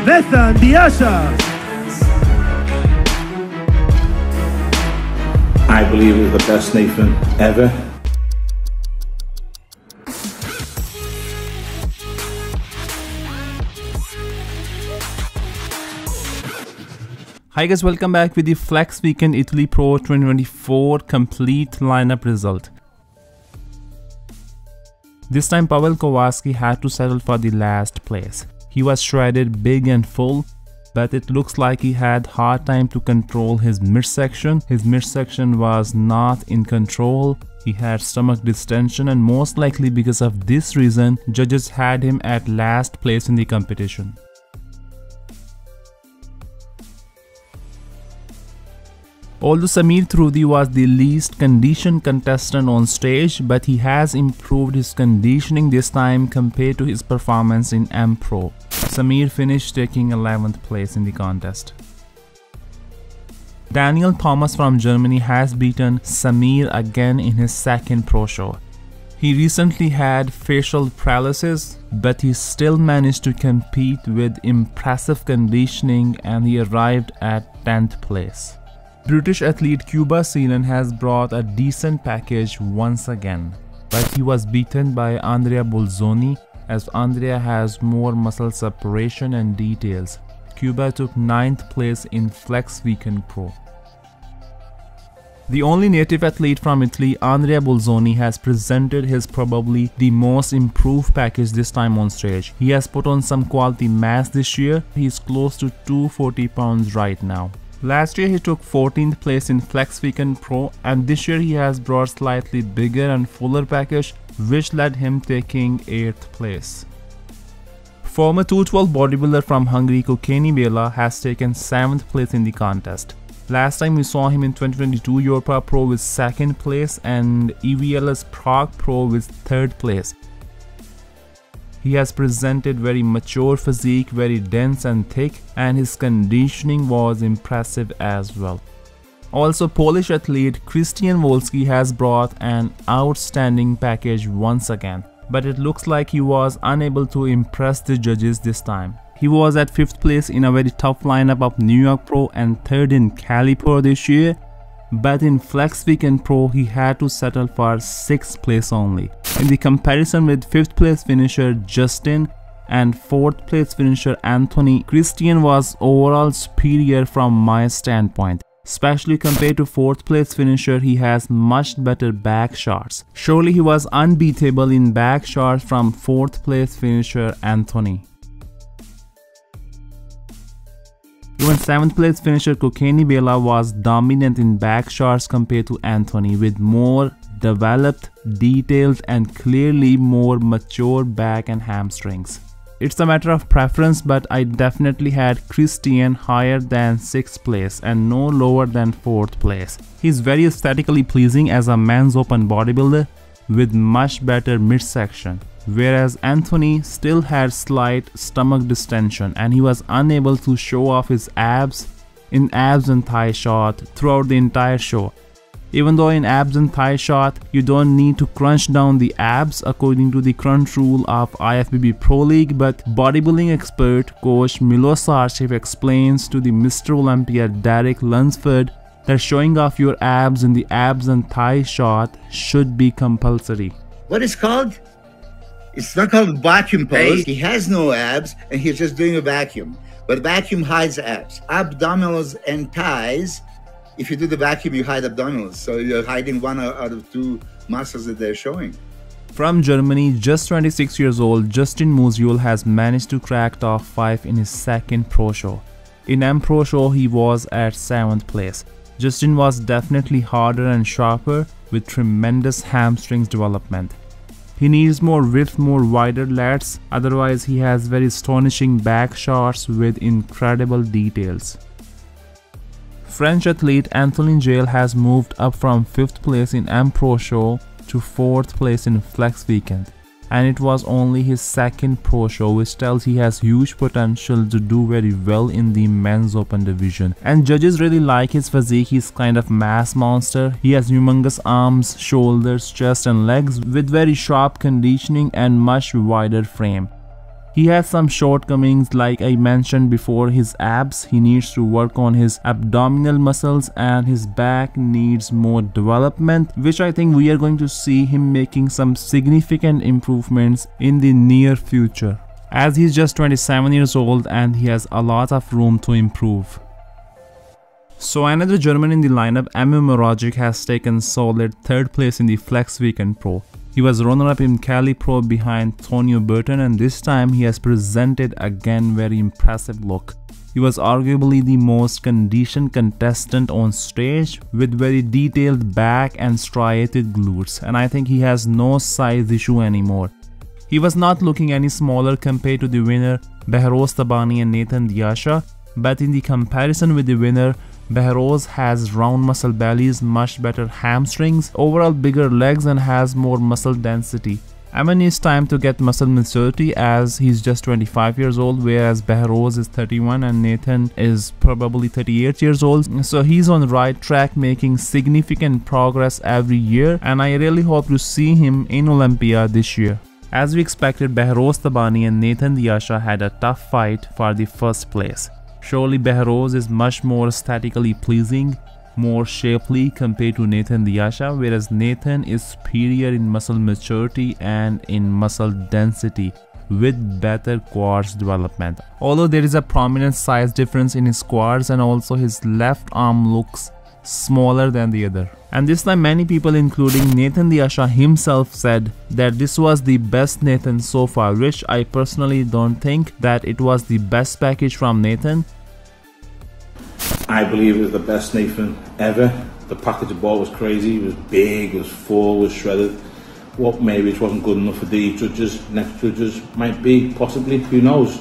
Nathan Biasha. I believe it was the best Nathan ever. Hi guys, welcome back with the Flex Weekend Italy Pro 2024 complete lineup result. This time Pavel Kowalski had to settle for the last place. He was shredded big and full, but it looks like he had hard time to control his midsection. His midsection was not in control. He had stomach distension, and most likely because of this reason, judges had him at last place in the competition. Although Samir Thrudi was the least conditioned contestant on stage, but he has improved his conditioning this time compared to his performance in EMPRO. Samir finished taking 11th place in the contest. Daniel Thomas from Germany has beaten Samir again in his second pro show. He recently had facial paralysis, but he still managed to compete with impressive conditioning and he arrived at 10th place. British athlete Cuba Seelan has brought a decent package once again, but he was beaten by Andrea Buone as Andrea has more muscle separation and details. Cuba took 9th place in Flex Weekend Pro. The only native athlete from Italy, Andrea Buone, has presented his probably the most improved package this time on stage. He has put on some quality mass this year. He is close to 240 pounds right now. Last year he took 14th place in Flex Weekend Pro, and this year he has brought slightly bigger and fuller package, which led him taking 8th place. Former 212 bodybuilder from Hungary Keni Vaa has taken 7th place in the contest. Last time we saw him in 2022 Europa Pro with 2nd place and EVLS Prague Pro with 3rd place. He has presented very mature physique, very dense and thick, and his conditioning was impressive as well. Also, Polish athlete Christian Wolski has brought an outstanding package once again, but it looks like he was unable to impress the judges this time. He was at 5th place in a very tough lineup of New York Pro and 3rd in Cali Pro this year, but in Flex Weekend Pro he had to settle for 6th place only. In the comparison with 5th place finisher Justin and 4th place finisher Anthony, Christian was overall superior from my standpoint. Especially compared to 4th place finisher, he has much better back shots. Surely he was unbeatable in back shots from 4th place finisher Anthony. Even 7th place finisher Keni Vaa was dominant in back shots compared to Anthony, with more developed, detailed and clearly more mature back and hamstrings. It's a matter of preference, but I definitely had Christian higher than 6th place and no lower than 4th place. He's very aesthetically pleasing as a men's open bodybuilder with much better midsection, whereas Anthony still had slight stomach distension and he was unable to show off his abs in abs and thigh shot throughout the entire show. Even though in abs and thigh shot you don't need to crunch down the abs according to the crunch rule of IFBB Pro League, but bodybuilding expert coach Milos explains to the Mr Olympia Derek Lunsford that showing off your abs in the abs and thigh shot should be compulsory. What is called? It's not called vacuum pose. He has no abs and he's just doing a vacuum. But vacuum hides abs. Abdominals and thighs, if you do the vacuum, you hide abdominals. So you're hiding one out of 2 muscles that they're showing. From Germany, just 26 years old, Justin Musial has managed to crack top 5 in his 2nd pro show. In EMPRO show, he was at 7th place. Justin was definitely harder and sharper with tremendous hamstrings development. He needs more width, more wider lats, otherwise he has very astonishing back shots with incredible details. French athlete Anthony Jail has moved up from 5th place in EMPRO show to 4th place in Flex Weekend, and it was only his 2nd pro show, which tells he has huge potential to do very well in the men's open division. And judges really like his physique. He's kind of mass monster. He has humongous arms, shoulders, chest and legs with very sharp conditioning and much wider frame. He has some shortcomings, like I mentioned before, his abs. He needs to work on his abdominal muscles, and his back needs more development, which I think we are going to see him making some significant improvements in the near future, as he's just 27 years old and he has a lot of room to improve. So another German in the lineup, Amir Moragic, has taken solid 3rd place in the Flex Weekend Pro. He was runner-up in Cali Pro behind Tonio Burton, and this time he has presented again very impressive look. He was arguably the most conditioned contestant on stage, with very detailed back and striated glutes, and I think he has no size issue anymore. He was not looking any smaller compared to the winner Behrooz Tabani and Nathan Diasha, but in the comparison with the winner, Behrooz has round muscle bellies, much better hamstrings, overall bigger legs, and has more muscle density. Amir needs time to get muscle maturity, as he's just 25 years old, whereas Behrooz is 31 and Nathan is probably 38 years old. So he's on the right track, making significant progress every year, and I really hope to see him in Olympia this year. As we expected, Behrooz Tabani and Nathan Diasha had a tough fight for the 1st place. Surely Behrooz is much more aesthetically pleasing, more shapely compared to Nathan Diasha, whereas Nathan is superior in muscle maturity and in muscle density with better quads development. Although there is a prominent size difference in his quads, and also his left arm looks smaller than the other. And this time many people, including Nathan Diasha himself, said that this was the best Nathan so far, which I personally don't think that it was the best package from Nathan. I believe it was the best Nathan ever. The package of ball was crazy, it was big, it was full, it was shredded. What maybe it wasn't good enough for the judges, next judges might be, possibly, who knows.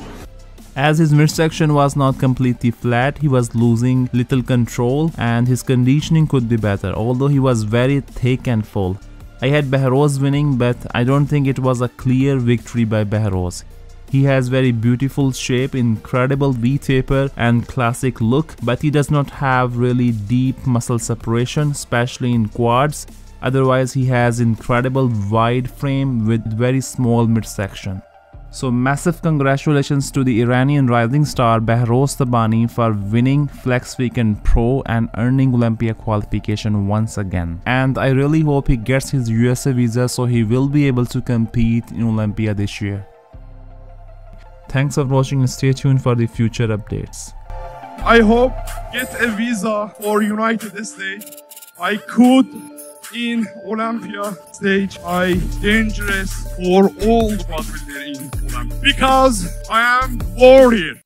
As his midsection was not completely flat, he was losing little control and his conditioning could be better, although he was very thick and full. I had Behrooz winning, but I don't think it was a clear victory by Behrooz. He has very beautiful shape, incredible V-taper and classic look, but he does not have really deep muscle separation, especially in quads. Otherwise, he has incredible wide frame with very small midsection. So massive congratulations to the Iranian rising star Behrooz Tabani for winning Flex Weekend Pro and earning Olympia qualification once again. And I really hope he gets his USA visa so he will be able to compete in Olympia this year. Thanks for watching and stay tuned for the future updates. I hope get a visa for United States. I could in Olympia stage. I dangerous for all bodybuilder in Olympia because I am warrior.